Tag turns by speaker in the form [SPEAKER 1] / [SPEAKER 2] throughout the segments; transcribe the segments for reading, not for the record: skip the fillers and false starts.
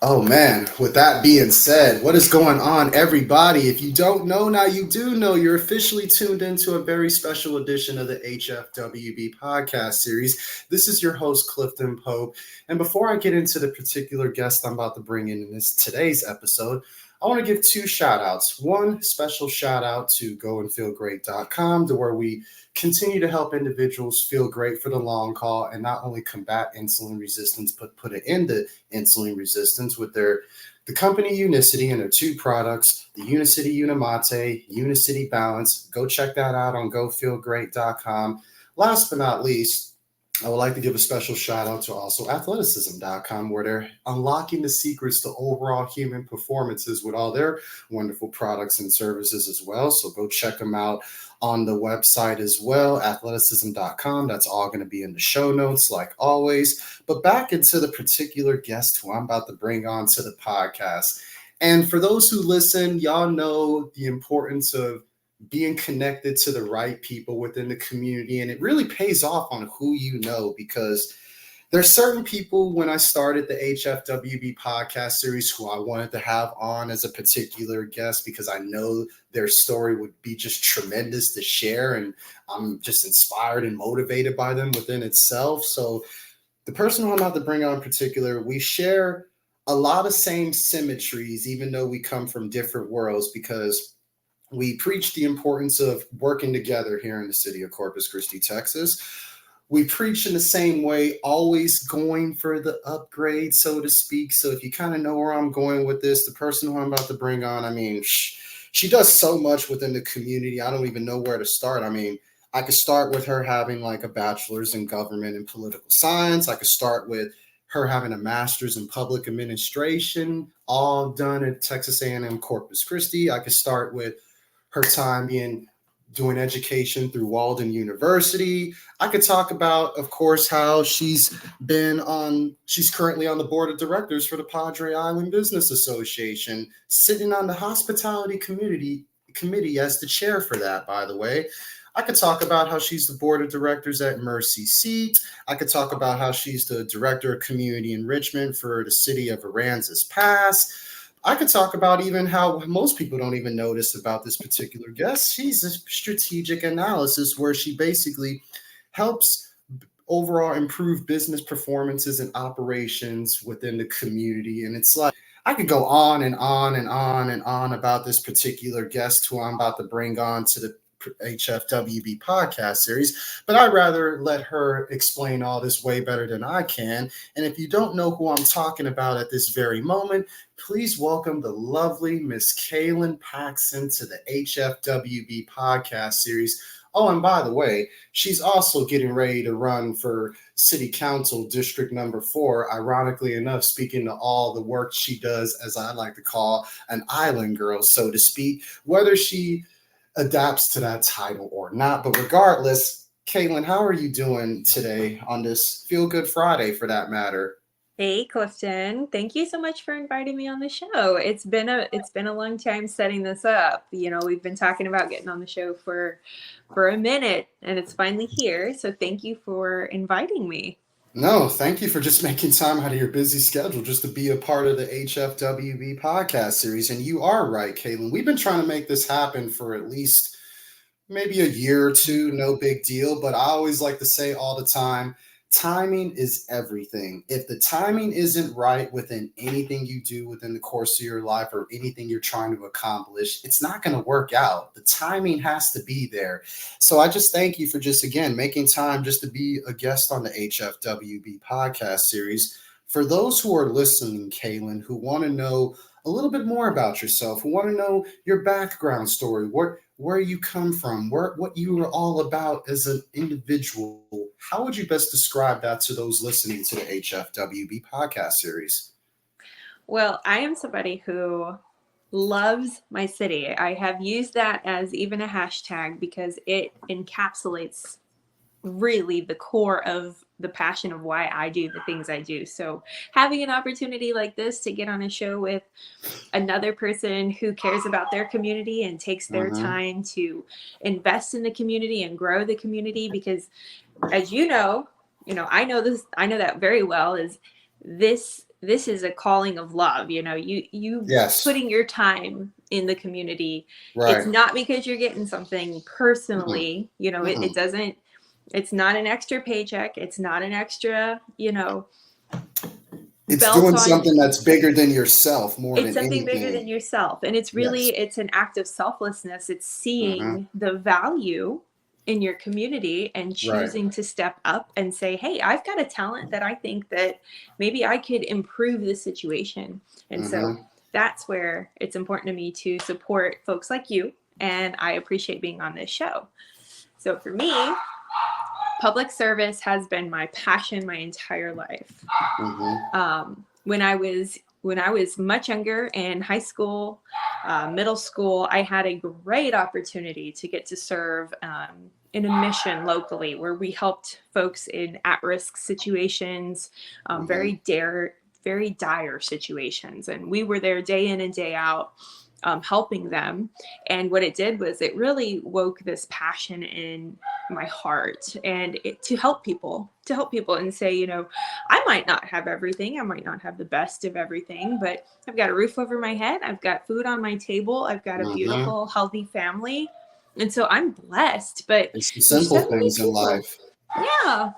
[SPEAKER 1] Oh man, with that being said, what is going on, everybody? If you don't know, now you do know. You're officially tuned into a very special edition of the HFWB podcast series. This is your host, Clifton Pope. And before I get into the particular guest I'm about to bring in today's episode, I want to give two shout outs. One special shout out to goandfeelgreat.com, to where we continue to help individuals feel great for the long haul and not only combat insulin resistance, but put an end to insulin resistance with the company Unicity and their two products, the Unicity Unimate, Unicity Balance. Go check that out on gofeelgreat.com. Last but not least, I would like to give a special shout out to also athleticism.com, where they're unlocking the secrets to overall human performances with all their wonderful products and services as well. So go check them out on the website as well, athleticism.com. That's all going to be in the show notes, like always. But back into the particular guest who I'm about to bring on to the podcast. And for those who listen, y'all know the importance of being connected to the right people within the community. And it really pays off on who you know, because there's certain people when I started the HFWB podcast series who I wanted to have on as a particular guest, because I know their story would be just tremendous to share. And I'm just inspired and motivated by them within itself. So the person who I'm about to bring on in particular, we share a lot of same symmetries, even though we come from different worlds, because we preach the importance of working together here in the city of Corpus Christi, Texas. We preach in the same way, always going for the upgrade, so to speak. So if you kind of know where I'm going with this, the person who I'm about to bring on, I mean, she does so much within the community. I don't even know where to start. I mean, I could start with her having like a bachelor's in government and political science. I could start with her having a master's in public administration, all done at Texas A&M Corpus Christi. I could start with her time doing education through Walden University. I could talk about, of course, how she's currently on the board of directors for the Padre Island Business Association, sitting on the hospitality committee as the chair for that, by the way. I could talk about how she's the board of directors at Mercy Seat. I could talk about how she's the director of community enrichment for the city of Aransas Pass. I could talk about even how most people don't even notice about this particular guest. She's a strategic analysis where she basically helps overall improve business performances and operations within the community. And it's like, I could go on and on and on and on about this particular guest who I'm about to bring on to the HFWB podcast series, but I'd rather let her explain all this way better than I can. And if you don't know who I'm talking about at this very moment, please welcome the lovely Miss Kaylynn Paxson to the HFWB podcast series. Oh, and by the way, she's also getting ready to run for City Council District Number 4. Ironically enough, speaking to all the work she does, as I like to call an island girl, so to speak, whether she adapts to that title or not. But regardless, Kaylynn, how are you doing today on this Feel Good Friday, for that matter?
[SPEAKER 2] Hey, Clifton. Thank you so much for inviting me on the show. It's been a long time setting this up. You know, we've been talking about getting on the show for a minute, and it's finally here. So thank you for inviting me.
[SPEAKER 1] No, thank you for just making time out of your busy schedule just to be a part of the HFWB podcast series. And you are right, Kaylynn. We've been trying to make this happen for at least maybe a year or two, no big deal. But I always like to say all the time, timing is everything. If the timing isn't right within anything you do within the course of your life or anything you're trying to accomplish, it's not going to work out. The timing has to be there. So I just thank you for just, again, making time just to be a guest on the HFWB podcast series. For those who are listening, Kaylynn, who want to know a little bit more about yourself, who want to know your background story, where you come from, what you are all about as an individual, how would you best describe that to those listening to the HFWB podcast series?
[SPEAKER 2] Well, I am somebody who loves my city. I have used that as even a hashtag because it encapsulates really the core of the passion of why I do the things I do. So having an opportunity like this to get on a show with another person who cares about their community and takes their time to invest in the community and grow the community, because as I know that very well, is this this is a calling of love. You
[SPEAKER 1] Yes.
[SPEAKER 2] putting your time in the community. It's
[SPEAKER 1] Right.
[SPEAKER 2] not because you're getting something
[SPEAKER 1] Mm-hmm.
[SPEAKER 2] personally,
[SPEAKER 1] Mm-hmm.
[SPEAKER 2] it doesn't, it's not an extra paycheck. It's not an extra,
[SPEAKER 1] It's
[SPEAKER 2] belt
[SPEAKER 1] doing
[SPEAKER 2] on.
[SPEAKER 1] something that's bigger than yourself more
[SPEAKER 2] It's
[SPEAKER 1] than
[SPEAKER 2] something bigger than
[SPEAKER 1] anything.
[SPEAKER 2] yourself. And it's
[SPEAKER 1] Yes.
[SPEAKER 2] really, it's an act of selflessness. It's
[SPEAKER 1] Mm-hmm.
[SPEAKER 2] seeing the value in your community and
[SPEAKER 1] Right.
[SPEAKER 2] choosing to step up and say, hey, I've got a talent that I think that maybe I could improve the situation. And so
[SPEAKER 1] Mm-hmm.
[SPEAKER 2] that's where it's important to me to support folks like you. And I appreciate being on this show. So for me, public service has been my passion my entire life.
[SPEAKER 1] Mm-hmm.
[SPEAKER 2] When I was much younger in high school, middle school, I had a great opportunity to get to serve in a mission locally where we helped folks in at-risk situations,
[SPEAKER 1] Mm-hmm.
[SPEAKER 2] very dire situations, and we were there day in and day out, helping them. And what it did was it really woke this passion in my heart, and to help people and say, I might not have everything, I might not have the best of everything, but I've got a roof over my head, I've got food on my table, I've got a
[SPEAKER 1] Mm-hmm.
[SPEAKER 2] beautiful, healthy family. And so I'm blessed. But
[SPEAKER 1] It's the
[SPEAKER 2] there's
[SPEAKER 1] simple
[SPEAKER 2] so many
[SPEAKER 1] things in
[SPEAKER 2] people.
[SPEAKER 1] life.
[SPEAKER 2] Yeah.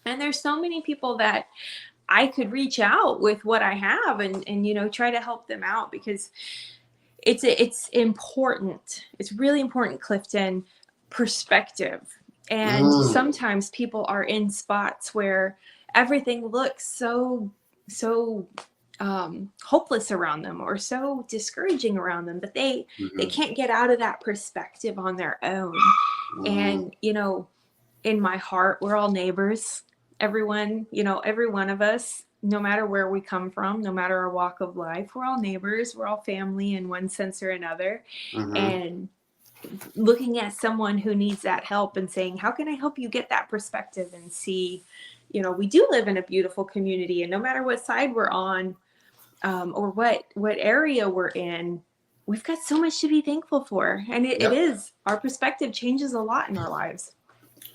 [SPEAKER 2] And there's so many people that I could reach out with what I have and try to help them out, because it's important. It's really important, Clifton, perspective. And
[SPEAKER 1] Mm.
[SPEAKER 2] sometimes people are in spots where everything looks so hopeless around them, or so discouraging around them, that they
[SPEAKER 1] Mm-hmm.
[SPEAKER 2] can't get out of that perspective on their own.
[SPEAKER 1] Mm-hmm.
[SPEAKER 2] And in my heart, we're all neighbors. Everyone, every one of us, no matter where we come from, no matter our walk of life, we're all neighbors, we're all family in one sense or another.
[SPEAKER 1] Mm-hmm.
[SPEAKER 2] And looking at someone who needs that help and saying, how can I help you get that perspective and see, we do live in a beautiful community, and no matter what side we're on, or what area we're in, we've got so much to be thankful for. And it
[SPEAKER 1] Yep.
[SPEAKER 2] is, our perspective changes a lot in our lives.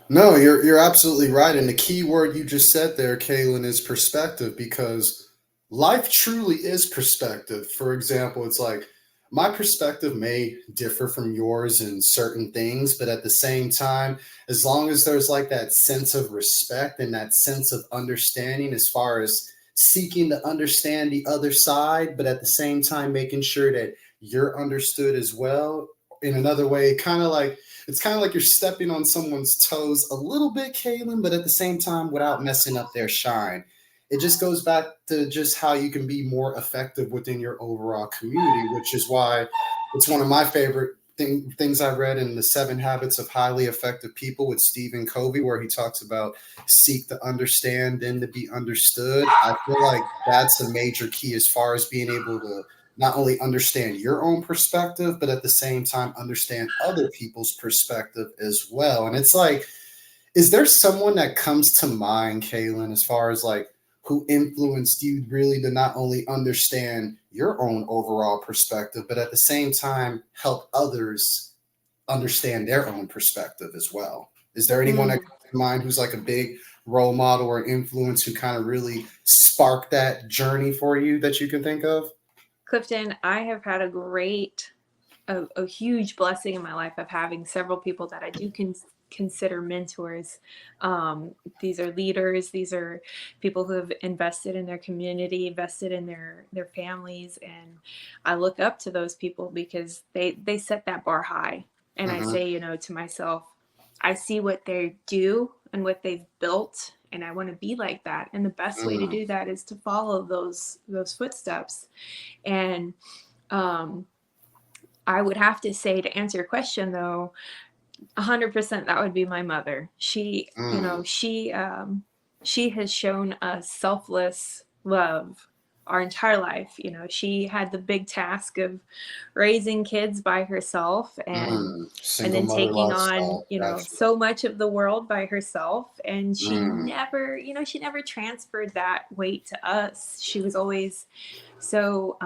[SPEAKER 1] No, you're absolutely right. And the key word you just said there, Kaylin, is perspective, because life truly is perspective. For example, it's like my perspective may differ from yours in certain things, but at the same time, as long as there's like that sense of respect and that sense of understanding, as far as seeking to understand the other side, but at the same time making sure that you're understood as well. In another way, it's kind of like you're stepping on someone's toes a little bit, Kaylin, but at the same time without messing up their shine. It just goes back to just how you can be more effective within your overall community, which is why it's one of my favorite things I read in the 7 Habits of Highly Effective People with Stephen Covey, where he talks about seek to understand and to be understood. I feel like that's a major key as far as being able to not only understand your own perspective, but at the same time understand other people's perspective as well. And it's like, is there someone that comes to mind, Kaylin, as far as like who influenced you really to not only understand your own overall perspective, but at the same time help others understand their own perspective as well? Is there anyone that
[SPEAKER 2] Mm.
[SPEAKER 1] comes to mind who's like a big role model or influence who kind of really sparked that journey for you that you can think of?
[SPEAKER 2] Clifton, I have had a huge blessing in my life of having several people that I do consider mentors. These are leaders. These are people who have invested in their community, invested in their families, and I look up to those people because they set that bar high. And I
[SPEAKER 1] Mm-hmm.
[SPEAKER 2] say, to myself, I see what they do and what they've built, and I want to be like that. And the best way to
[SPEAKER 1] Mm.
[SPEAKER 2] do that is to follow those footsteps. And um, I would have to say, to answer your question though, 100% that would be my mother.
[SPEAKER 1] Mm.
[SPEAKER 2] She has shown us selfless love our entire life. She had the big task of raising kids by herself, and
[SPEAKER 1] Mm.
[SPEAKER 2] and
[SPEAKER 1] Single
[SPEAKER 2] then
[SPEAKER 1] mother
[SPEAKER 2] taking on,
[SPEAKER 1] lifestyle. Gotcha.
[SPEAKER 2] so much of the world by herself. And
[SPEAKER 1] Mm.
[SPEAKER 2] she never transferred that weight to us. She was always so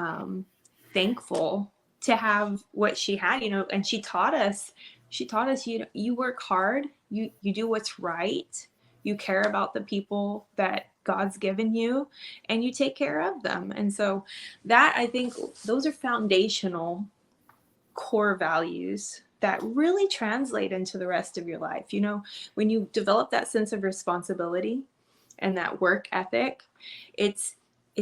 [SPEAKER 2] thankful to have what she had, and she taught us, you work hard, you do what's right, you care about the people that God's given you, and you take care of them. And so that, I think, those are foundational core values that really translate into the rest of your life. You know, when you develop that sense of responsibility and that work ethic, it's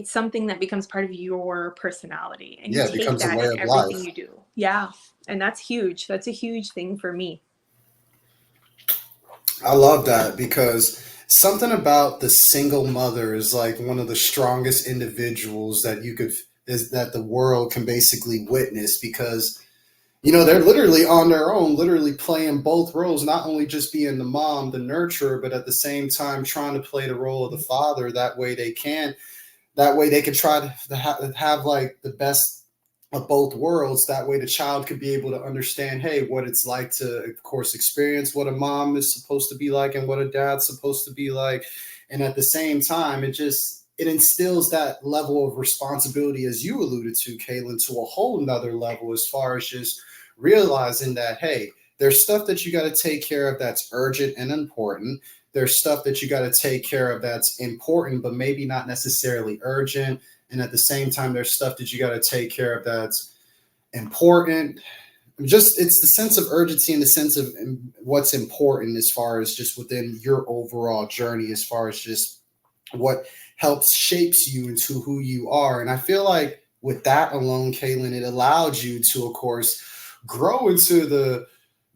[SPEAKER 2] something that becomes part of your personality, and
[SPEAKER 1] Yeah,
[SPEAKER 2] you
[SPEAKER 1] it
[SPEAKER 2] take
[SPEAKER 1] becomes a
[SPEAKER 2] that
[SPEAKER 1] way
[SPEAKER 2] in
[SPEAKER 1] of
[SPEAKER 2] everything
[SPEAKER 1] life.
[SPEAKER 2] you do. Yeah. And that's huge. That's a huge thing for me.
[SPEAKER 1] I love that, because something about the single mother is like one of the strongest individuals that you could is that the world can basically witness, because they're literally on their own, literally playing both roles, not only just being the mom, the nurturer, but at the same time trying to play the role of the father. That way they can try to have like the best of both worlds. That way the child could be able to understand, hey, what it's like to, of course, experience what a mom is supposed to be like and what a dad's supposed to be like. And at the same time, it instills that level of responsibility, as you alluded to, Kaylynn, to a whole nother level, as far as just realizing that, hey, there's stuff that you got to take care of that's urgent and important. There's stuff that you got to take care of that's important, but maybe not necessarily urgent. And at the same time, there's stuff that you got to take care of that's important. Just, it's the sense of urgency and the sense of what's important as far as just within your overall journey, as far as just what helps shapes you into who you are. And I feel like with that alone, Kaylynn, it allowed you to, of course, grow into the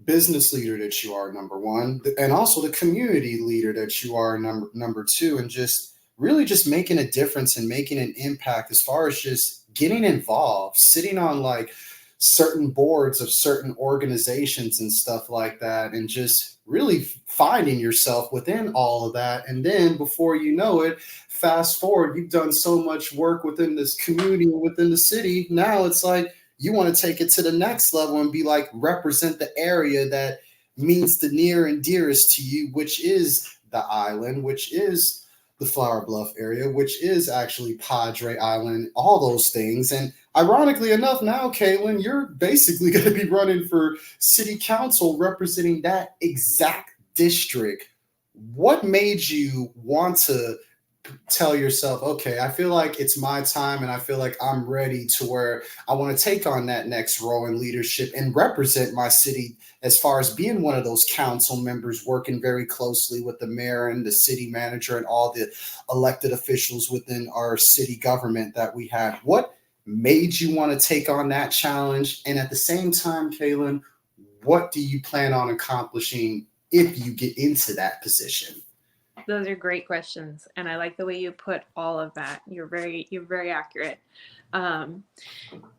[SPEAKER 1] business leader that you are, number one, and also the community leader that you are, number two, and just really just making a difference and making an impact, as far as just getting involved, sitting on like certain boards of certain organizations and stuff like that, and just really finding yourself within all of that. And then before you know it, fast forward, you've done so much work within this community, within the city. Now it's like you want to take it to the next level and be like, represent the area that means the near and dearest to you, which is the island, which is the Flower Bluff area, which is actually Padre Island, all those things. And ironically enough, now, Kaylynn, you're basically going to be running for city council representing that exact district. What made you want to tell yourself, okay, I feel like it's my time and I feel like I'm ready to where I want to take on that next role in leadership and represent my city, as far as being one of those council members, working very closely with the mayor and the city manager and all the elected officials within our city government that we have? What made you want to take on that challenge? And at the same time, Kaylynn, what do you plan on accomplishing if you get into that position?
[SPEAKER 2] Those are great questions, and I like the way you put all of that. You're very accurate.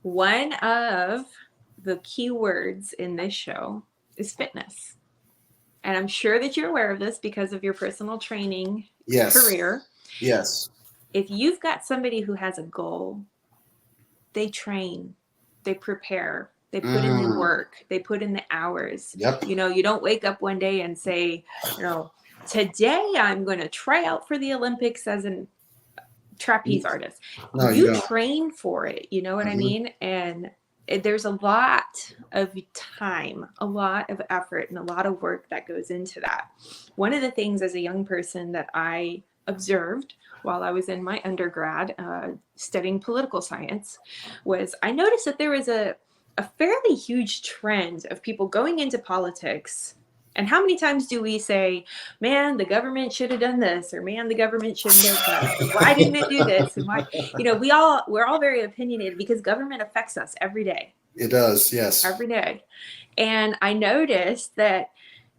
[SPEAKER 2] One of the key words in this show is fitness, and I'm sure that you're aware of this because of your personal training career.
[SPEAKER 1] Yes.
[SPEAKER 2] If you've got somebody who has a goal, they train, they prepare, they put in the work, they put in the hours.
[SPEAKER 1] Yep.
[SPEAKER 2] You don't wake up one day and say, today I'm going to try out for the Olympics as a trapeze artist.
[SPEAKER 1] No,
[SPEAKER 2] you train for it. You know what I mean? And there's a lot of time, a lot of effort, and a lot of work that goes into that. One of the things as a young person that I observed while I was in my undergrad studying political science was I noticed that there was a fairly huge trend of people going into politics. And how many times do we say, man, the government should have done this, or man, the government should have done that, or why didn't it do this? And why, we're all very opinionated because government affects us every day.
[SPEAKER 1] It does, yes.
[SPEAKER 2] Every day. And I noticed that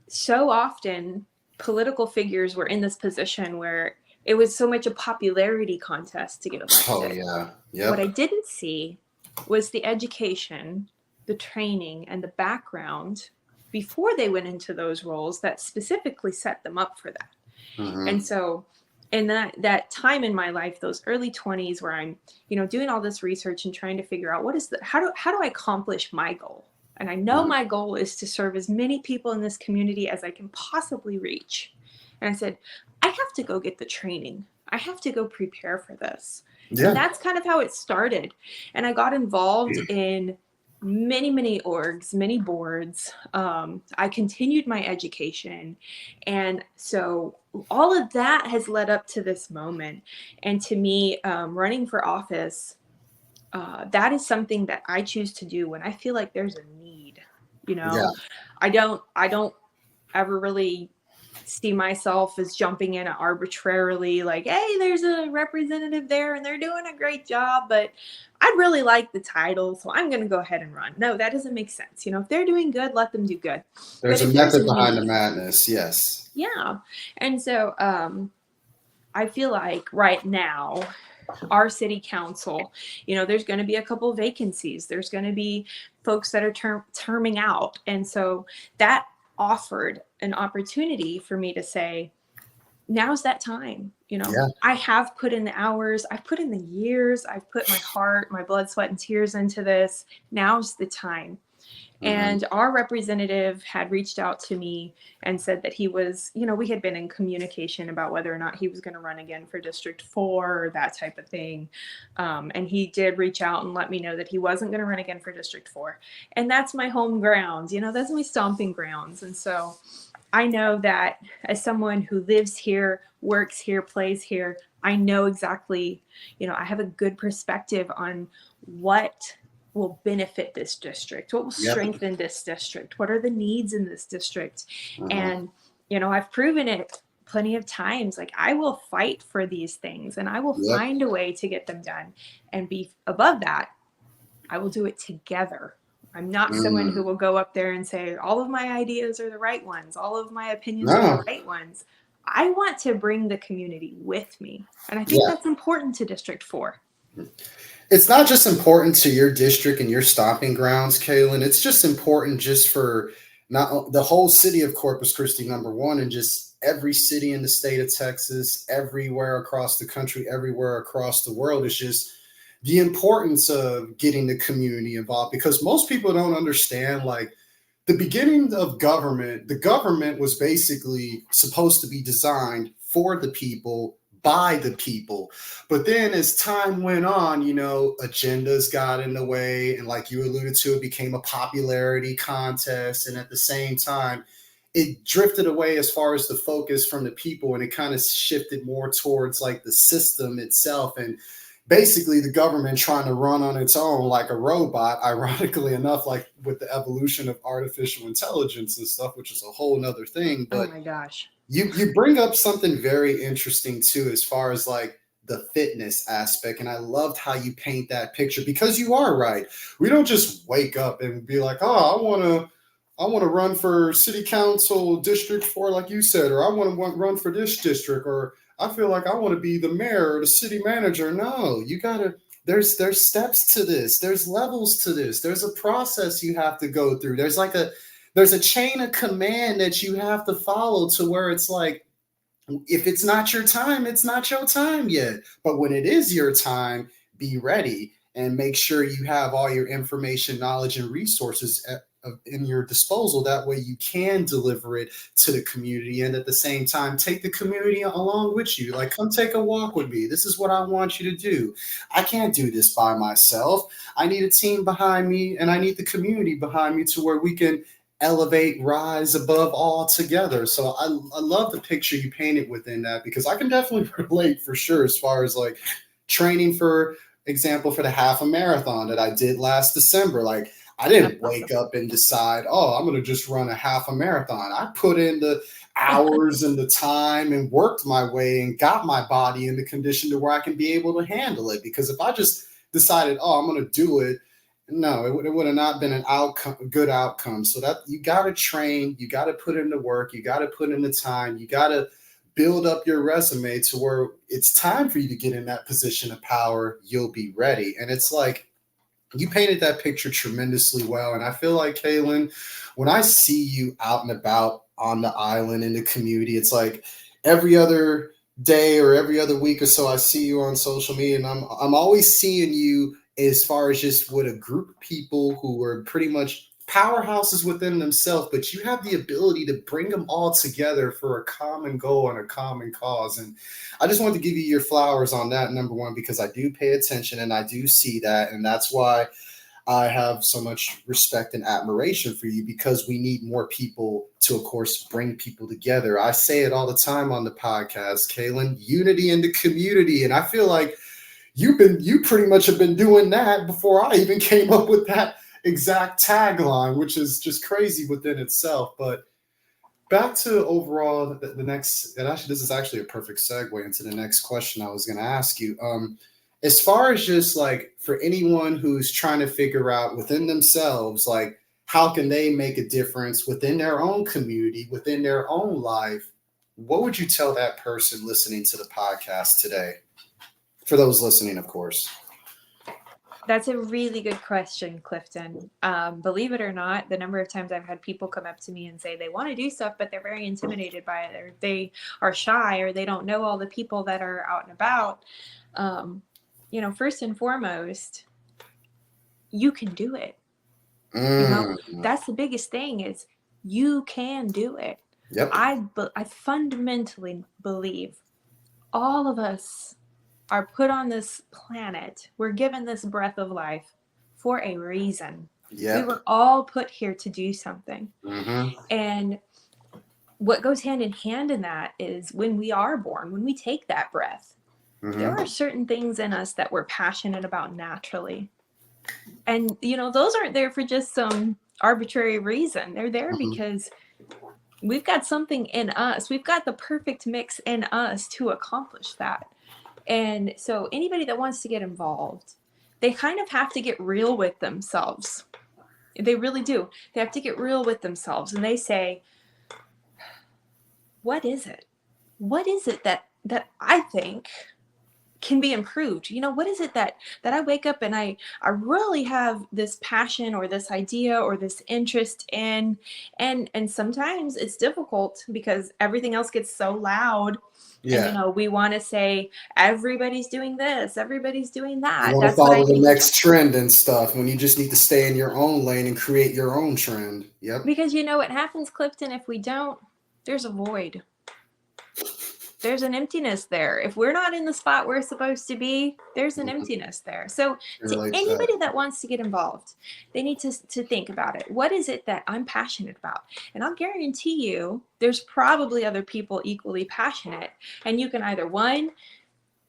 [SPEAKER 2] so often political figures were in this position where it was so much a popularity contest to get elected.
[SPEAKER 1] Oh, yeah. Yep.
[SPEAKER 2] What I didn't see was the education, the training, and the background before they went into those roles that specifically set them up for that. And so in that time in my life, those early 20s where I'm, doing all this research and trying to figure out how do I accomplish my goal? And I know my goal is to serve as many people in this community as I can possibly reach. And I said, I have to go get the training. I have to go prepare for this. Yeah. And that's kind of how it started. And I got involved in many orgs, many boards. I continued my education. And so all of that has led up to this moment. And to me, running for office, that is something that I choose to do when I feel like there's a need. You
[SPEAKER 1] Yeah.
[SPEAKER 2] know, I don't ever really see myself as jumping in arbitrarily, like, hey, there's a representative there and they're doing a great job, but I'd really like the title, so I'm going to go ahead and run. No, that doesn't make sense. If they're doing good, let them do good.
[SPEAKER 1] There's
[SPEAKER 2] But
[SPEAKER 1] a
[SPEAKER 2] if there's
[SPEAKER 1] method
[SPEAKER 2] a
[SPEAKER 1] behind the
[SPEAKER 2] need,
[SPEAKER 1] madness. Yes.
[SPEAKER 2] yeah. And so I feel like right now, our city council, there's going to be a couple vacancies. There's going to be folks that are terming out. And so that offered an opportunity for me to say, now's that time.
[SPEAKER 1] Yeah.
[SPEAKER 2] I have put in the hours, I've put in the years, I've put my heart, my blood, sweat, and tears into this. Now's the time. And our representative had reached out to me and said that he was, we had been in communication about whether or not he was going to run again for District 4 or that type of thing. And he did reach out and let me know that he wasn't going to run again for District 4. And that's my home grounds, that's my stomping grounds. And so I know that as someone who lives here, works here, plays here, I know exactly, I have a good perspective on what will benefit this district, what will strengthen this district, what are the needs in this district. And I've proven it plenty of times. Like, I will fight for these things and I will find a way to get them done. And be above that, I will do it together. I'm not someone who will go up there and say all of my ideas are the right ones, all of my opinions are the right ones. I want to bring the community with me, and I think that's important to District 4.
[SPEAKER 1] It's not just important to your district and your stomping grounds, Kaylynn. It's just important just for not the whole city of Corpus Christi, number one, and just every city in the state of Texas, everywhere across the country, everywhere across the world. It's just the importance of getting the community involved, because most people don't understand, like, the beginning of government, the government was basically supposed to be designed for the people, by the people. But then as time went on, agendas got in the way. And like you alluded to, it became a popularity contest. And at the same time, it drifted away as far as the focus from the people. And it kind of shifted more towards like the system itself. And basically the government trying to run on its own like a robot, ironically enough, like with the evolution of artificial intelligence and stuff, which is a whole nother thing. But
[SPEAKER 2] oh my gosh.
[SPEAKER 1] You bring up something very interesting too, as far as like the fitness aspect. And I loved how you paint that picture, because you are right. We don't just wake up and be like, oh, I want to run for city council District 4, like you said, or I want to run for this district, or I feel like I want to be the mayor or the city manager. No, you gotta, there's steps to this. There's levels to this. There's a process you have to go through. There's a chain of command that you have to follow, to where it's like, if it's not your time, it's not your time yet. But when it is your time, be ready and make sure you have all your information, knowledge, and resources in your disposal. That way you can deliver it to the community, and at the same time, take the community along with you. Like, come take a walk with me. This is what I want you to do. I can't do this by myself. I need a team behind me, and I need the community behind me, to where we can elevate, rise above all together. So I love the picture you painted within that, because I can definitely relate for sure, as far as like training, for example, for the half a marathon that I did last December. Like, I didn't wake up and decide, oh, I'm going to just run a half a marathon. I put in the hours and the time and worked my way and got my body in the condition to where I can be able to handle it. Because if I just decided, oh, I'm going to do it, no, it would have not been good outcome. So that you got to train, you got to put in the work, you got to put in the time, you got to build up your resume to where it's time for you to get in that position of power. You'll be ready. And it's like, you painted that picture tremendously well. And I feel like, Kaylynn, when I see you out and about on the island in the community, it's like every other day or every other week or so, I see you on social media, and I'm always seeing you as far as just with a group of people who are pretty much powerhouses within themselves, but you have the ability to bring them all together for a common goal and a common cause. And I just wanted to give you your flowers on that, number one, because I do pay attention and I do see that. And that's why I have so much respect and admiration for you because we need more people to, of course, bring people together. I say it all the time on the podcast, Kaylynn, unity in the community. And I feel like you pretty much have been doing that before I even came up with that exact tagline, which is just crazy within itself. But back to overall the next, and actually this is actually a perfect segue into the next question I was going to ask you. As far as just like for anyone who's trying to figure out within themselves, like how can they make a difference within their own community, within their own life, what would you tell that person listening to the podcast today? For those listening, of course.
[SPEAKER 2] That's a really good question, Clifton. Believe it or not, the number of times I've had people come up to me and say they want to do stuff, but they're very intimidated by it, or they are shy, or they don't know all the people that are out and about. First and foremost, you can do it. That's the biggest thing is you can do it.
[SPEAKER 1] Yep.
[SPEAKER 2] I fundamentally believe all of us are put on this planet. We're given this breath of life for a reason. Yep. We were all put here to do something. Mm-hmm. And what goes hand in hand in that is when we are born, when we take that breath, mm-hmm. there are certain things in us that we're passionate about naturally. And, those aren't there for just some arbitrary reason. They're there mm-hmm. because we've got something in us. We've got the perfect mix in us to accomplish that. And so anybody that wants to get involved, they kind of have to get real with themselves. They really do. They have to get real with themselves. And they say, what is it? What is it that I think can be improved? What is it that I wake up and I really have this passion or this idea or this interest in? And sometimes it's difficult because everything else gets so loud. Yeah. And, we want to say, everybody's doing this, everybody's doing that.
[SPEAKER 1] You want to follow the next trend and stuff when you just need to stay in your own lane and create your own trend. Yep.
[SPEAKER 2] Because what happens, Clifton, if we don't, there's a void. There's an emptiness there. If we're not in the spot we're supposed to be, there's an emptiness there. So to anybody that wants to get involved, they need to think about it. What is it that I'm passionate about? And I'll guarantee you there's probably other people equally passionate. And you can either, one,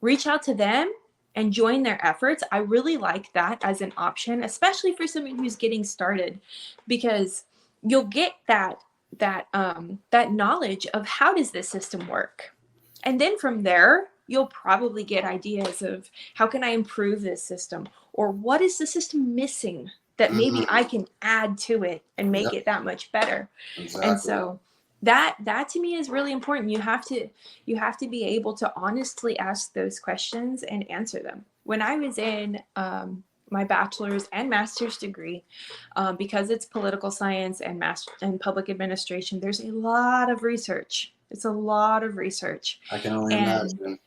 [SPEAKER 2] reach out to them and join their efforts. I really like that as an option, especially for someone who's getting started, because you'll get that knowledge of how does this system work. And then from there, you'll probably get ideas of how can I improve this system, or what is the system missing that maybe mm-hmm. I can add to it and make it that much better. Exactly. And so that to me is really important. You have to be able to honestly ask those questions and answer them. When I was in my bachelor's and master's degree, because it's political science and public administration, there's a lot of research. It's a lot of research.
[SPEAKER 1] I can only imagine.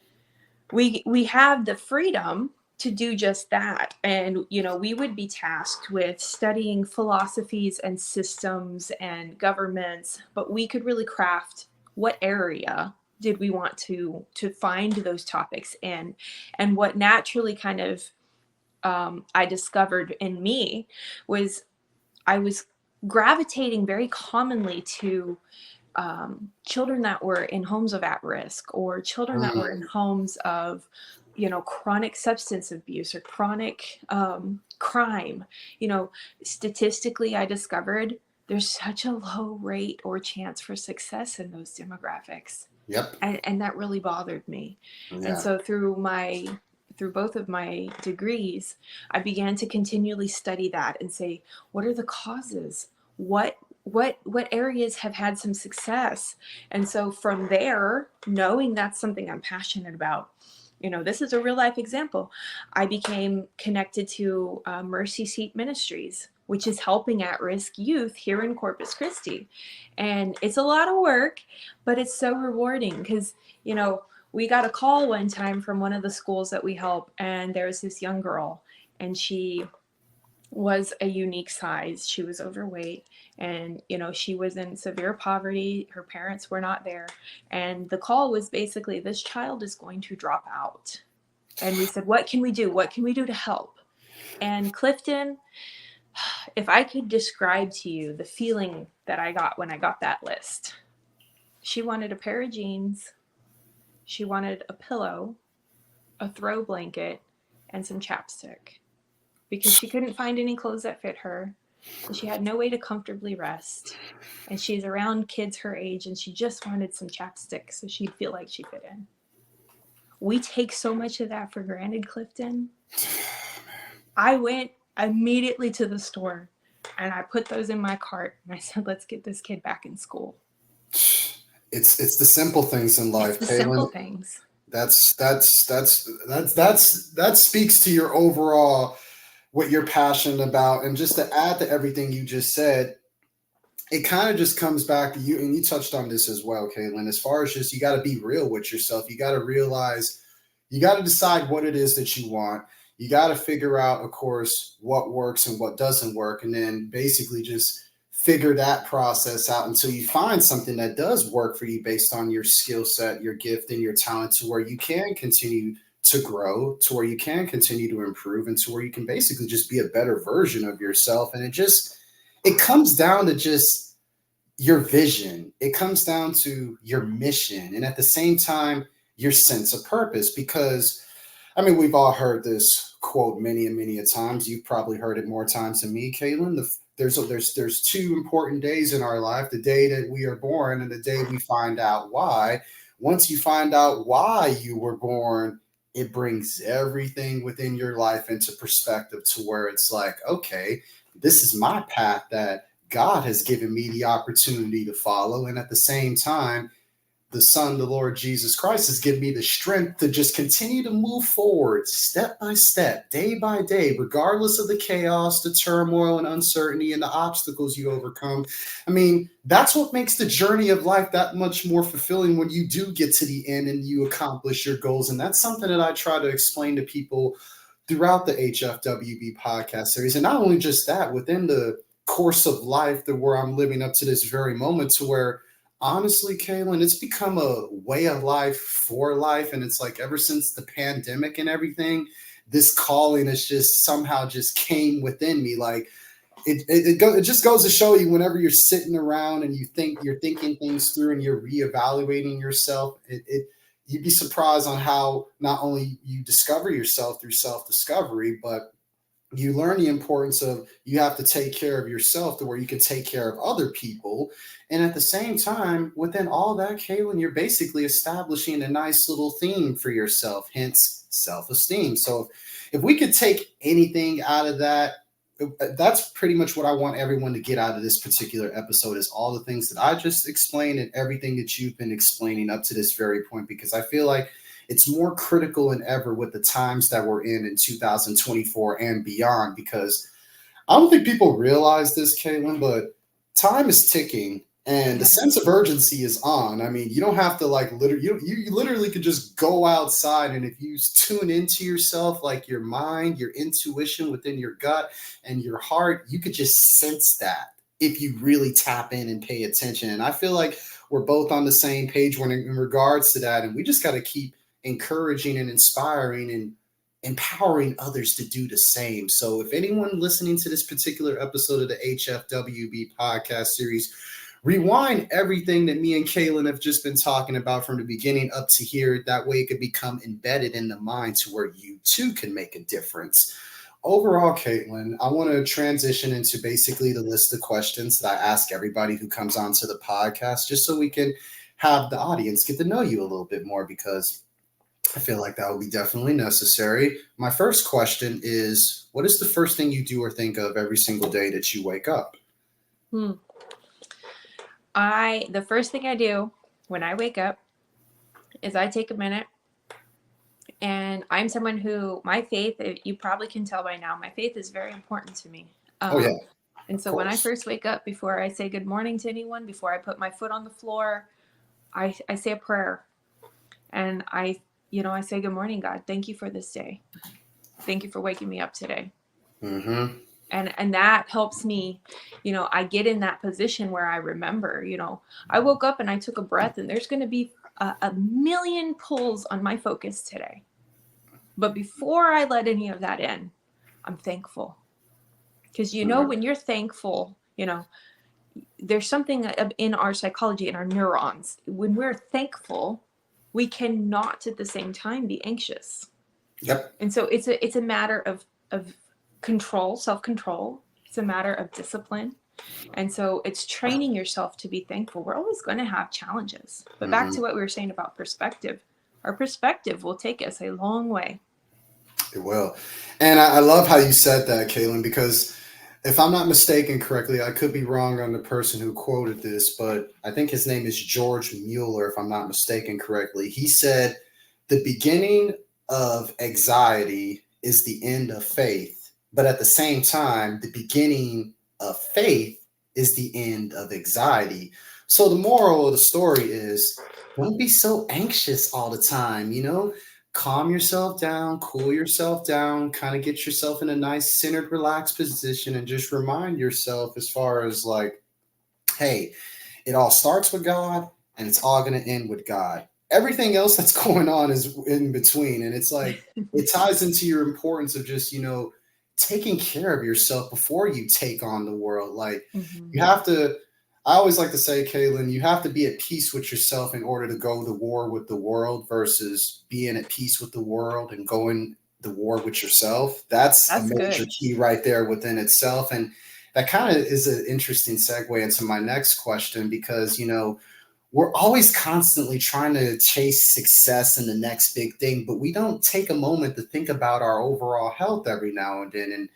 [SPEAKER 2] We have the freedom to do just that. And, we would be tasked with studying philosophies and systems and governments, but we could really craft what area did we want to find those topics in. And what naturally kind of I discovered in me was I was gravitating very commonly to children that were in homes of at risk, or children that were in homes of, chronic substance abuse or chronic crime. Statistically, I discovered there's such a low rate or chance for success in those demographics.
[SPEAKER 1] Yep.
[SPEAKER 2] And that really bothered me. Yeah. And so through both of my degrees, I began to continually study that and say, what are the causes? What areas have had some success? And so from there, knowing that's something I'm passionate about, this is a real life example. I became connected to Mercy Seat Ministries, which is helping at-risk youth here in Corpus Christi. And it's a lot of work, but it's so rewarding because, we got a call one time from one of the schools that we help, and there was this young girl, and she was a unique size. She was overweight, and she was in severe poverty. Her parents were not there, and the call was basically, this child is going to drop out. And we said, what can we do? What can we do to help? And Clifton, if I could describe to you the feeling that I got when I got that list, she wanted a pair of jeans, she wanted a pillow, a throw blanket, and some chapstick, because she couldn't find any clothes that fit her, and she had no way to comfortably rest, and she's around kids her age, and she just wanted some chapstick so she'd feel like she fit in. We take so much of that for granted, Clifton. I went immediately to the store and I put those in my cart and I said, let's get this kid back in school.
[SPEAKER 1] It's the simple things in life,
[SPEAKER 2] It's the simple things.
[SPEAKER 1] That speaks to your overall, what you're passionate about. And just to add to everything you just said, it kind of just comes back to you, and you touched on this as well, Kaylynn, as far as just, you got to be real with yourself. You got to realize, you got to decide what it is that you want. You got to figure out, of course, what works and what doesn't work. And then basically just figure that process out until you find something that does work for you based on your skill set, your gift, and your talent, to where you can continue to grow, to where you can continue to improve, and to where you can basically just be a better version of yourself. And it comes down to just your vision. It comes down to your mission. And at the same time, your sense of purpose. Because, I mean, we've all heard this quote many and many a times. You've probably heard it more times than me, Kaylynn. There's two important days in our life: the day that we are born and the day we find out why. Once you find out why you were born, it brings everything within your life into perspective, to where it's like, okay, this is my path that God has given me the opportunity to follow. And at the same time, the Son, the Lord Jesus Christ, has given me the strength to just continue to move forward step by step, day by day, regardless of the chaos, the turmoil and uncertainty and the obstacles you overcome. I mean, that's what makes the journey of life that much more fulfilling when you do get to the end and you accomplish your goals. And that's something that I try to explain to people throughout the HFWB podcast series. And not only just that, within the course of life, that where I'm living up to this very moment, to where, honestly, Kaylynn, it's become a way of life for life. And it's like, ever since the pandemic and everything, this calling has just somehow just came within me. Like, it just goes to show you, whenever you're sitting around and you're thinking things through and you're reevaluating yourself, you'd be surprised on how not only you discover yourself through self-discovery, but you learn the importance of, you have to take care of yourself to where you can take care of other people. And at the same time, within all that, Kaylynn, you're basically establishing a nice little theme for yourself, hence self-esteem. So if we could take anything out of that, that's pretty much what I want everyone to get out of this particular episode, is all the things that I just explained and everything that you've been explaining up to this very point, because I feel like it's more critical than ever with the times that we're in 2024 and beyond. Because I don't think people realize this, Kaylynn, but time is ticking and the sense of urgency is on. I mean, you don't have to you literally could just go outside, and if you tune into yourself, like your mind, your intuition within your gut and your heart, you could just sense that if you really tap in and pay attention. And I feel like we're both on the same page in regards to that. And we just got to keep encouraging and inspiring and empowering others to do the same. So if anyone listening to this particular episode of the HFWB podcast series, rewind everything that me and Kaylynn have just been talking about from the beginning up to here. That way it could become embedded in the mind, to where you too can make a difference. Overall, Kaylynn, I want to transition into basically the list of questions that I ask everybody who comes onto the podcast, just so we can have the audience get to know you a little bit more, because I feel like that will be definitely necessary. My first question is, what is the first thing you do or think of every single day that you wake up?
[SPEAKER 2] The first thing I do when I wake up is I take a minute, and I'm someone who, my faith, you probably can tell by now, my faith is very important to me. And so when I first wake up, before I say good morning to anyone, before I put my foot on the floor, I say a prayer, and I say, good morning, God. Thank you for this day. Thank you for waking me up today.
[SPEAKER 1] Mm-hmm.
[SPEAKER 2] And that helps me, I get in that position where I remember, I woke up and I took a breath, and there's going to be a million pulls on my focus today. But before I let any of that in, I'm thankful. Because, when you're thankful, there's something in our psychology, in our neurons. When we're thankful, we cannot at the same time be anxious.
[SPEAKER 1] Yep.
[SPEAKER 2] And so it's a matter of control, self-control. It's a matter of discipline. And so it's training yourself to be thankful. We're always going to have challenges. But back to what we were saying about perspective. Our perspective will take us a long way.
[SPEAKER 1] It will. And I love how you said that, Kaylynn, because if I'm not mistaken correctly, I could be wrong on the person who quoted this, but I think his name is George Mueller, if I'm not mistaken correctly. He said, the beginning of anxiety is the end of faith, but at the same time, the beginning of faith is the end of anxiety. So the moral of the story is, don't be so anxious all the time, calm yourself down, cool yourself down, kind of get yourself in a nice centered, relaxed position, and just remind yourself as far as like, hey, it all starts with God and it's all going to end with God. Everything else that's going on is in between. And it's like, it ties into your importance of just, taking care of yourself before you take on the world. Like you have to, I always like to say, Kaylynn, you have to be at peace with yourself in order to go to war with the world versus being at peace with the world and going to war with yourself. That's a major key right there within itself. And that kind of is an interesting segue into my next question, because, we're always constantly trying to chase success and the next big thing, but we don't take a moment to think about our overall health every now and then. And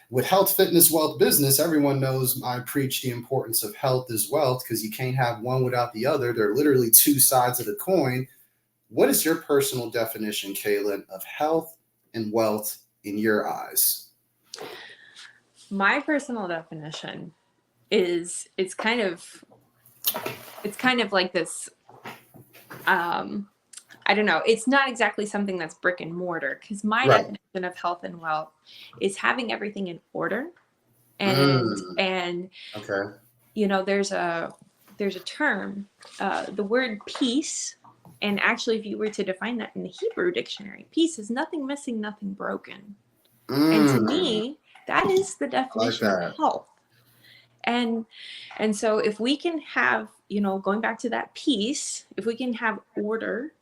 [SPEAKER 1] with health, fitness, wealth, business, everyone knows I preach the importance of health as wealth, because you can't have one without the other. They're literally two sides of the coin. What is your personal definition, Kaylynn, of health and wealth in your eyes?
[SPEAKER 2] My personal definition is it's kind of like this, I don't know. It's not exactly something that's brick and mortar, because my definition of health and wealth is having everything in order. And
[SPEAKER 1] okay.
[SPEAKER 2] There's a term, the word peace. And actually, if you were to define that in the Hebrew dictionary, peace is nothing missing, nothing broken. And to me, that is the definition of health. And so if we can have, going back to that peace, if we can have order,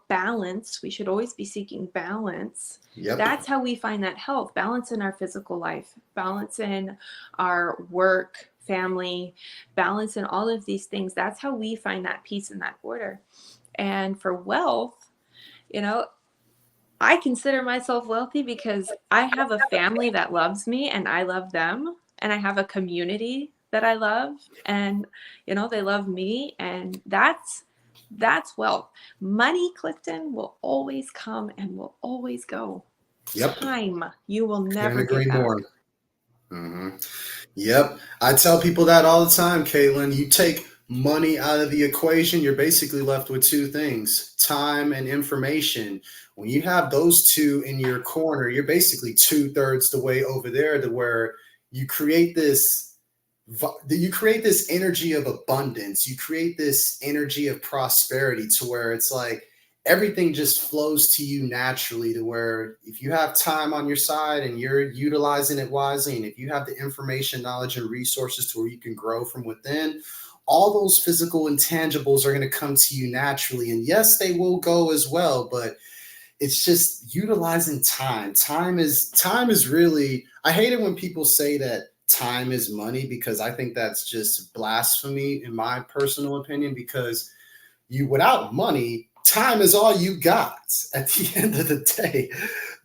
[SPEAKER 2] balance, we should always be seeking balance.
[SPEAKER 1] Yep.
[SPEAKER 2] That's how we find that health, balance in our physical life, balance in our work, family, balance in all of these things. That's how we find that peace and that order. And for wealth, I consider myself wealthy because I have a family that loves me and I love them. And I have a community that I love, and, they love me. And that's wealth. Money, Clifton, will always come and will always go.
[SPEAKER 1] Yep.
[SPEAKER 2] Time, you will never
[SPEAKER 1] agree
[SPEAKER 2] get back.
[SPEAKER 1] more. Yep. I tell people that all the time, Kaylynn. You take money out of the equation, you're basically left with two things: time and information. When you have those two in your corner, you're basically 2/3 the way over there to where you create this energy of abundance. You create this energy of prosperity to where it's like everything just flows to you naturally, to where if you have time on your side and you're utilizing it wisely, and if you have the information, knowledge, and resources to where you can grow from within, all those physical intangibles are going to come to you naturally. And yes, they will go as well, but it's just utilizing time. Time is really, I hate it when people say that time is money, because I think that's just blasphemy in my personal opinion, because without money, time is all you got at the end of the day.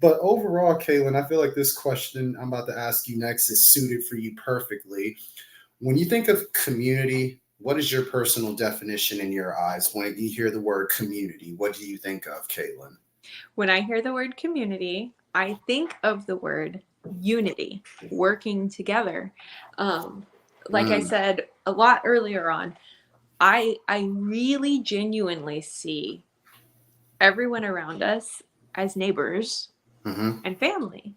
[SPEAKER 1] But overall, Kaylynn, I feel like this question I'm about to ask you next is suited for you perfectly. When you think of community, what is your personal definition in your eyes? When you hear the word community, what do you think of, Kaylynn?
[SPEAKER 2] When I hear the word community, I think of the word unity, working together. I said a lot earlier on, I really genuinely see everyone around us as neighbors and family.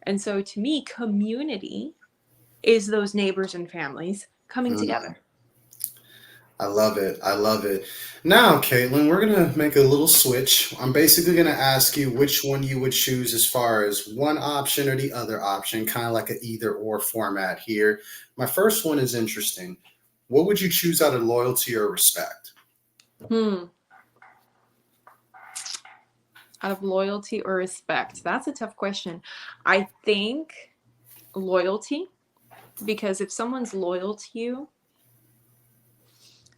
[SPEAKER 2] And so to me, community is those neighbors and families coming together.
[SPEAKER 1] I love it. I love it. Now, Caitlin, we're going to make a little switch. I'm basically going to ask you which one you would choose as far as one option or the other option, kind of like an either or format here. My first one is interesting. What would you choose out of loyalty or respect?
[SPEAKER 2] Out of loyalty or respect? That's a tough question. I think loyalty, because if someone's loyal to you,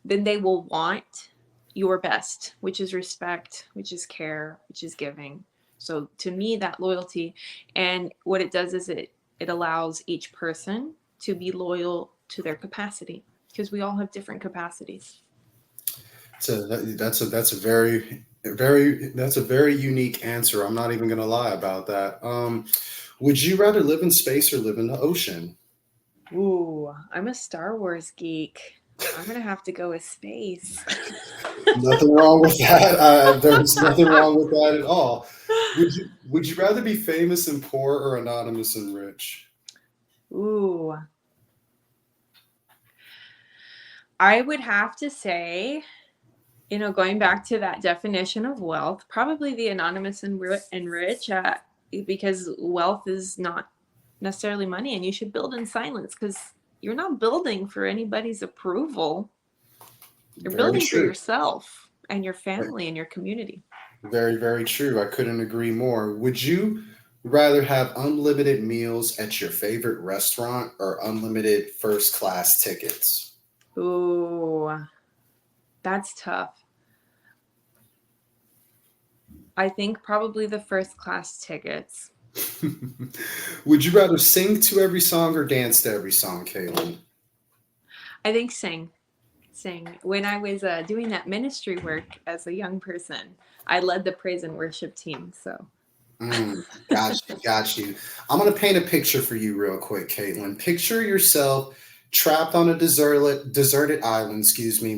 [SPEAKER 2] then they will want your best, which is respect, which is care, which is giving. So to me, that loyalty, and what it does is it allows each person to be loyal to their capacity, because we all have different capacities.
[SPEAKER 1] So that's a very unique answer. I'm not even going to lie about that. Would you rather live in space or live in the ocean?
[SPEAKER 2] Ooh, I'm a Star Wars geek. I'm going to have to go with space.
[SPEAKER 1] Nothing wrong with that. There's nothing wrong with that at all. Would you rather be famous and poor or anonymous and rich?
[SPEAKER 2] Ooh. I would have to say, going back to that definition of wealth, probably the anonymous and rich, because wealth is not necessarily money, and you should build in silence, because you're not building for anybody's approval. You're building for yourself and your family and your community.
[SPEAKER 1] Very, very true. I couldn't agree more. Would you rather have unlimited meals at your favorite restaurant or unlimited first class tickets?
[SPEAKER 2] Ooh, that's tough. I think probably the first class tickets.
[SPEAKER 1] Would you rather sing to every song or dance to every song, Kaylynn?
[SPEAKER 2] I think sing. When I was doing that ministry work as a young person, I led the praise and worship team. So,
[SPEAKER 1] got you. I'm going to paint a picture for you real quick, Caitlin. Picture yourself trapped on a deserted island,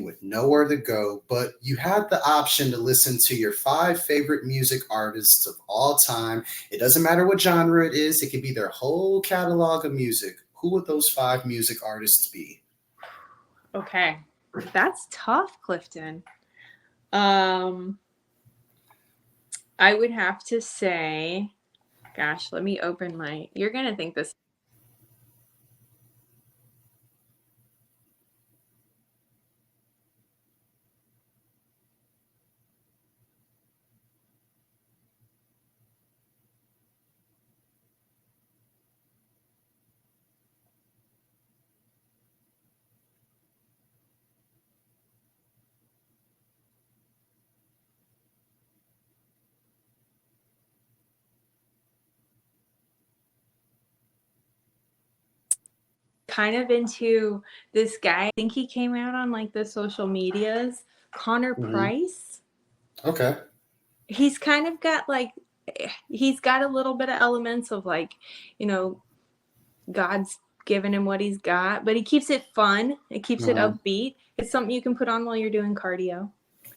[SPEAKER 1] with nowhere to go, but you had the option to listen to your 5 favorite music artists of all time. It doesn't matter what genre it is. It could be their whole catalog of music. Who would those 5 music artists be?
[SPEAKER 2] Okay. That's tough, Clifton. I would have to say, gosh, let me open you're going to think this. Kind of into this guy. I think he came out on the social medias, Connor Price.
[SPEAKER 1] Okay.
[SPEAKER 2] He's kind of got he's got a little bit of elements of God's given him what he's got, but he keeps it fun. It keeps it upbeat. It's something you can put on while you're doing cardio.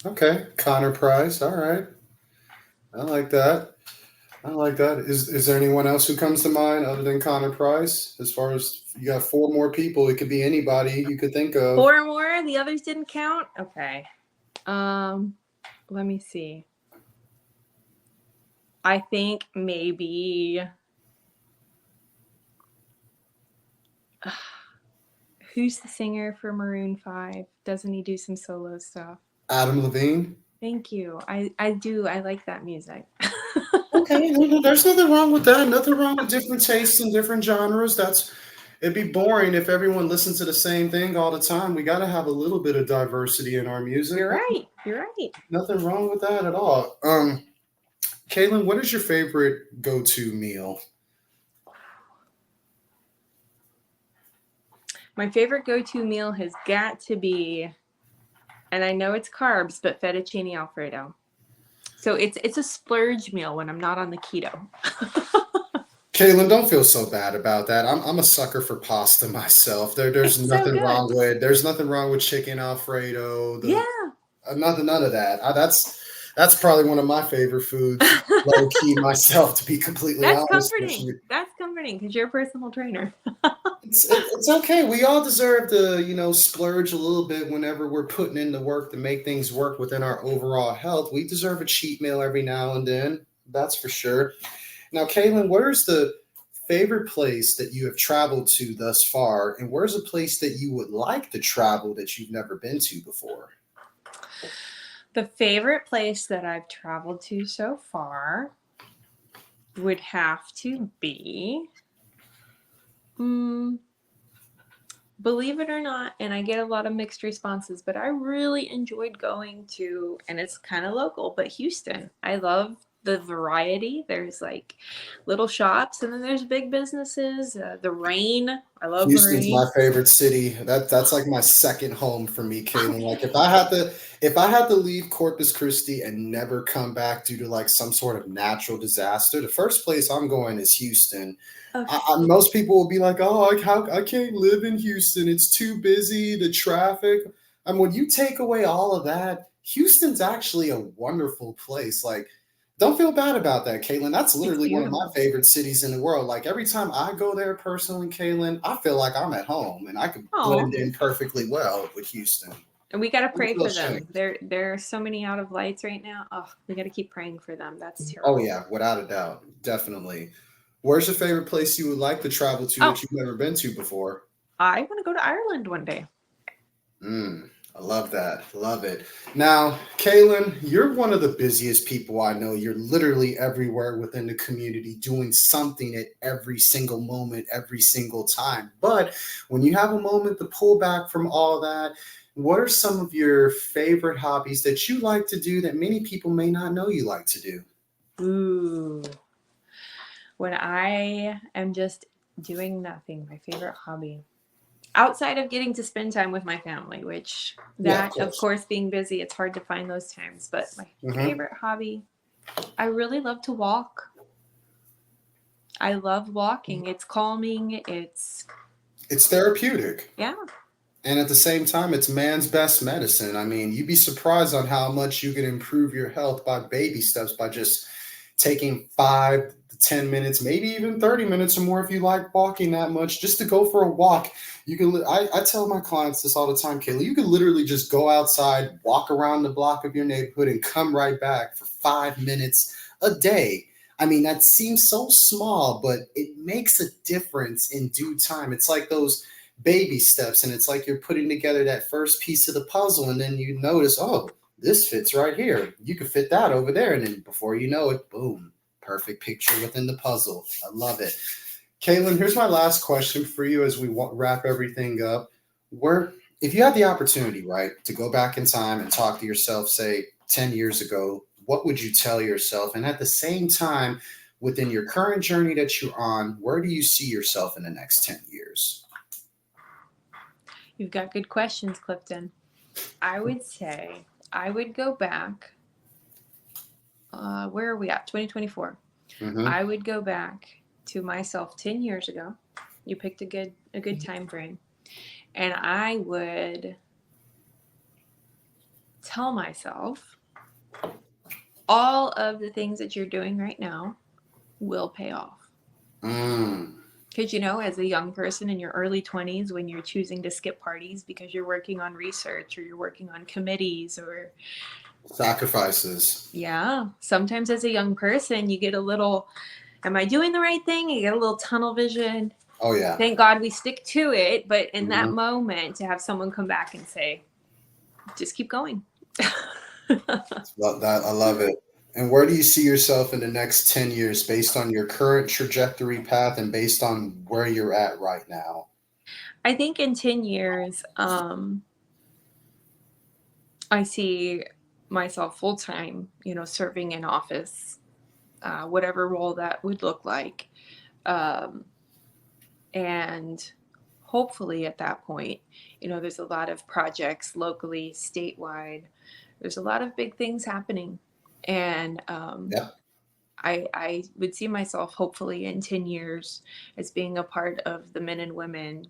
[SPEAKER 1] Okay. Connor Price. All right. I like that. Is there anyone else who comes to mind other than Connor Price? As far as you got 4 more people, it could be anybody you could think of.
[SPEAKER 2] 4 more? The others didn't count? Okay. Let me see. I think maybe who's the singer for Maroon 5? Doesn't he do some solo stuff?
[SPEAKER 1] Adam Levine.
[SPEAKER 2] Thank you. I do. I like that music.
[SPEAKER 1] Okay, there's nothing wrong with that. Nothing wrong with different tastes and different genres. It'd be boring if everyone listens to the same thing all the time. We got to have a little bit of diversity in our music.
[SPEAKER 2] You're right.
[SPEAKER 1] Nothing wrong with that at all. Kaylynn, what is your favorite go-to meal?
[SPEAKER 2] My favorite go-to meal has got to be, and I know it's carbs, but fettuccine Alfredo. So it's a splurge meal when I'm not on the keto.
[SPEAKER 1] Kaylynn, don't feel so bad about that. I'm a sucker for pasta myself. There's nothing wrong with chicken Alfredo. None of that. That's probably one of my favorite foods, low key myself, to be completely honest.
[SPEAKER 2] That's comforting because you're a personal trainer.
[SPEAKER 1] It's okay. We all deserve to, splurge a little bit whenever we're putting in the work to make things work within our overall health. We deserve a cheat meal every now and then. That's for sure. Now, Kaylynn, where's the favorite place that you have traveled to thus far, and where's a place that you would like to travel that you've never been to before?
[SPEAKER 2] The favorite place that I've traveled to so far would have to be, believe it or not, and I get a lot of mixed responses, but I really enjoyed going to, and it's kind of local, but Houston. I love the variety. There's like little shops, and then there's big businesses. The rain. I love the
[SPEAKER 1] Houston's
[SPEAKER 2] rain.
[SPEAKER 1] my favorite city. That's like my second home for me, Kaylin. Like if I had to leave Corpus Christi and never come back due to like some sort of natural disaster, the first place I'm going is Houston. Most people will be like, "Oh, I can't live in Houston. It's too busy. The traffic." And when you take away all of that, Houston's actually a wonderful place. Like, don't feel bad about that, Kaylin. That's
[SPEAKER 2] It's
[SPEAKER 1] literally one of my
[SPEAKER 2] beautiful.
[SPEAKER 1] favorite cities in the world. Like every time I go there personally, Kaylin, I feel like I'm at home and I can
[SPEAKER 2] Oh,
[SPEAKER 1] blend in perfectly well with Houston.
[SPEAKER 2] and we got to
[SPEAKER 1] Don't
[SPEAKER 2] pray
[SPEAKER 1] feel
[SPEAKER 2] for
[SPEAKER 1] ashamed.
[SPEAKER 2] them. There are so many out of lights right now. Oh, we got to keep praying for them. That's
[SPEAKER 1] Oh
[SPEAKER 2] terrible.
[SPEAKER 1] yeah, without a doubt, definitely. Where's your favorite place you would like to travel to
[SPEAKER 2] Oh,
[SPEAKER 1] that you've never been to before?
[SPEAKER 2] I want to go to Ireland one day.
[SPEAKER 1] I love that. Love it. Now, Kaylin, you're one of the busiest people I know. You're literally everywhere within the community doing something at every single moment, every single time. But when you have a moment to pull back from all that, what are some of your favorite hobbies that you like to do that many people may not know you like to do?
[SPEAKER 2] Ooh. When I am just doing nothing, my favorite hobby. Outside of getting to spend time with my family, which
[SPEAKER 1] Yeah, of
[SPEAKER 2] that, of
[SPEAKER 1] course.
[SPEAKER 2] course, being busy, it's hard to find those times. But my
[SPEAKER 1] Hmm.
[SPEAKER 2] favorite hobby, I really love to walk. I love walking. It's calming.
[SPEAKER 1] It's therapeutic.
[SPEAKER 2] Yeah.
[SPEAKER 1] And at the same time, it's man's best medicine. I mean, you'd be surprised on how much you can improve your health by baby steps, by just taking 5 to 10 minutes, maybe even 30 minutes or more if you like walking that much, just to go for a walk. You can. I tell my clients this all the time, Kayla. You can literally just go outside, walk around the block of your neighborhood, and come right back for 5 minutes a day. I mean, that seems so small, but it makes a difference in due time. It's like those baby steps, and it's like you're putting together that first piece of the puzzle, and then you notice, oh, this fits right here. You could fit that over there. And then before you know it, boom, perfect picture within the puzzle. I love it. Kaylin, here's my last question for you as we wrap everything up. If you had the opportunity, right, to go back in time and talk to yourself, say 10 years ago, what would you tell yourself? And at the same time, within your current journey that you're on, where do you see yourself in the next 10 years?
[SPEAKER 2] You've got good questions, Clifton. I would say I would go back. Where are we at? 2024.
[SPEAKER 1] Mm-hmm.
[SPEAKER 2] I would go back to myself 10 years ago. You picked a good time frame. And I would tell myself all of the things that you're doing right now will pay off.
[SPEAKER 1] Mm.
[SPEAKER 2] Because, as a young person in your early 20s, when you're choosing to skip parties because you're working on research or you're working on committees or,
[SPEAKER 1] Sacrifices.
[SPEAKER 2] yeah, sometimes as a young person, you get a little, am I doing the right thing? You get a little tunnel vision.
[SPEAKER 1] Oh, yeah.
[SPEAKER 2] Thank God we stick to it. But in that
[SPEAKER 1] Mm-hmm.
[SPEAKER 2] moment, to have someone come back and say, just keep going.
[SPEAKER 1] I love it. And where do you see yourself in the next 10 years based on your current trajectory path and based on where you're at right now?
[SPEAKER 2] I think in 10 years, I see myself full time, serving in office, whatever role that would look like. Um, and hopefully at that point, there's a lot of projects locally, statewide. There's a lot of big things happening. And
[SPEAKER 1] Yeah.
[SPEAKER 2] I would see myself hopefully in 10 years as being a part of the men and women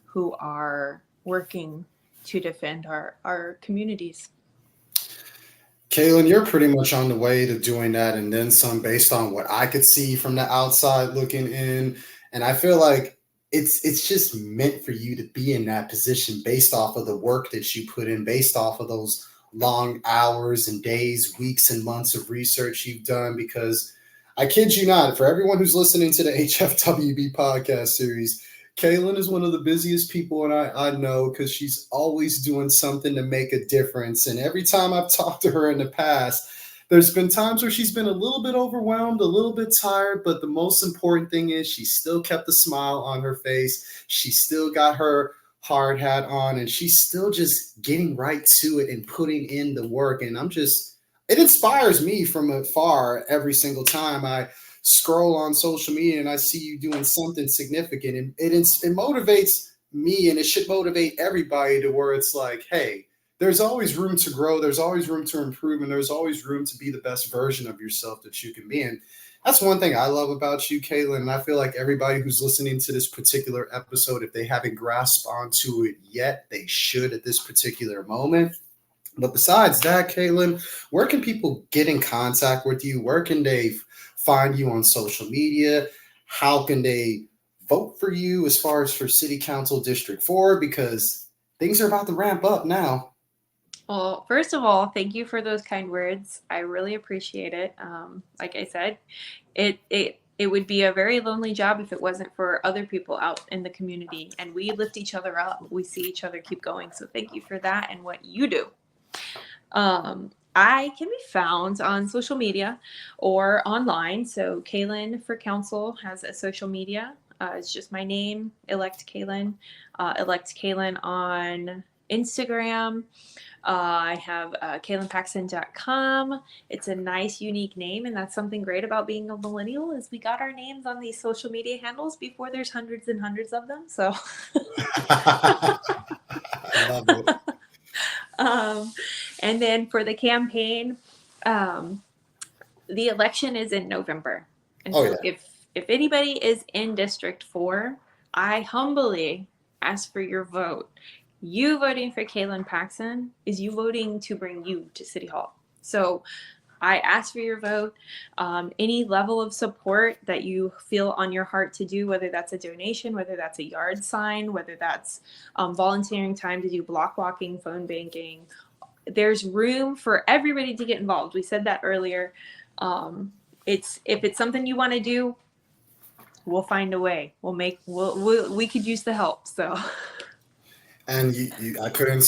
[SPEAKER 2] who are working to defend our communities.
[SPEAKER 1] Kaylin, you're pretty much on the way to doing that and then some based on what I could see from the outside looking in. And I feel like it's just meant for you to be in that position based off of the work that you put in, based off of those long hours and days, weeks and months of research you've done. Because I kid you not, for everyone who's listening to the HFWB podcast series, Kaylynn is one of the busiest people and I know, because she's always doing something to make a difference. And every time I've talked to her in the past, there's been times where she's been a little bit overwhelmed, a little bit tired, but the most important thing is she still kept a smile on her face. She still got her hard hat on, and she's still just getting right to it and putting in the work. And it inspires me from afar every single time I scroll on social media and I see you doing something significant. And it motivates me, and it should motivate everybody to where it's like, hey, there's always room to grow. There's always room to improve, and there's always room to be the best version of yourself that you can be. And that's one thing I love about you, Kaylynn. And I feel like everybody who's listening to this particular episode, if they haven't grasped onto it yet, they should at this particular moment. But besides that, Kaylynn, where can people get in contact with you? Where can they find you on social media? How can they vote for you as far as for City Council District 4? Because things are about to ramp up now.
[SPEAKER 2] Well, first of all, thank you for those kind words. I really appreciate it. Like I said, it would be a very lonely job if it wasn't for other people out in the community, and we lift each other up. We see each other keep going. So thank you for that and what you do. I can be found on social media or online. So Kaylynn for Council has a social media. It's just my name, Elect Kaylynn. Elect Kaylynn on Instagram. I have KaylynPaxson.com. It's a nice, unique name, and that's something great about being a millennial is we got our names on these social media handles before there's hundreds and hundreds of them. So,
[SPEAKER 1] I love it.
[SPEAKER 2] And then for the campaign, the election is in November, and so if anybody is in District 4, I humbly ask for your vote. You voting for Kaylynn Paxson is you voting to bring you to City Hall. So I ask for your vote. Any level of support that you feel on your heart to do, whether that's a donation, whether that's a yard sign, whether that's volunteering time to do block walking, phone banking. There's room for everybody to get involved. We said that earlier. If it's something you want to do, we'll find a way. We could use the help. So.
[SPEAKER 1] And you couldn't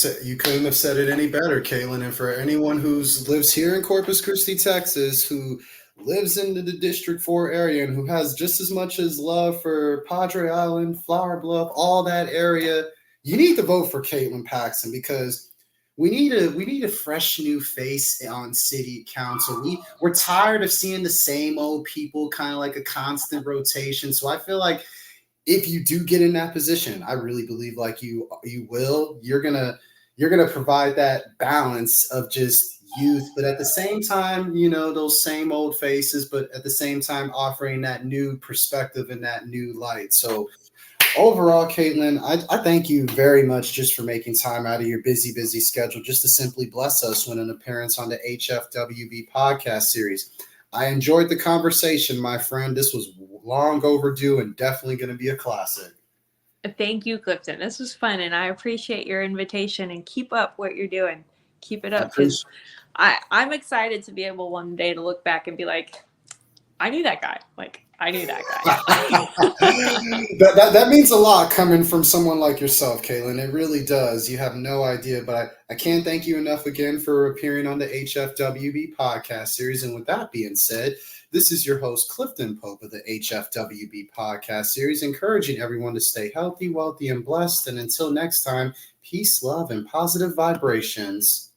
[SPEAKER 1] have said it any better, Kaylynn. And for anyone who lives here in Corpus Christi, Texas, who lives in the District 4 area and who has just as much as love for Padre Island, Flower Bluff, all that area, you need to vote for Kaylynn Paxson, because we need a fresh new face on City Council. We're tired of seeing the same old people, kind of like a constant rotation. So I feel like if you do get in that position, I really believe like you will, you're gonna provide that balance of just youth, but at the same time, those same old faces, but at the same time offering that new perspective and that new light. So overall, Kaylynn, I thank you very much just for making time out of your busy schedule just to simply bless us with an appearance on the HFWB podcast series. I enjoyed the conversation, my friend. This was long overdue and definitely going to be a classic.
[SPEAKER 2] Thank you, Clifton. This was fun, and I appreciate your invitation, and keep up what you're doing. Keep it up, because I'm excited to be able one day to look back and be like, I knew that guy. I knew that
[SPEAKER 1] guy. that means a lot coming from someone like yourself, Kaylynn. It really does. You have no idea, but I can't thank you enough again for appearing on the HFWB podcast series. And with that being said, this is your host, Clifton Pope of the HFWB podcast series, encouraging everyone to stay healthy, wealthy, and blessed. And until next time, peace, love, and positive vibrations.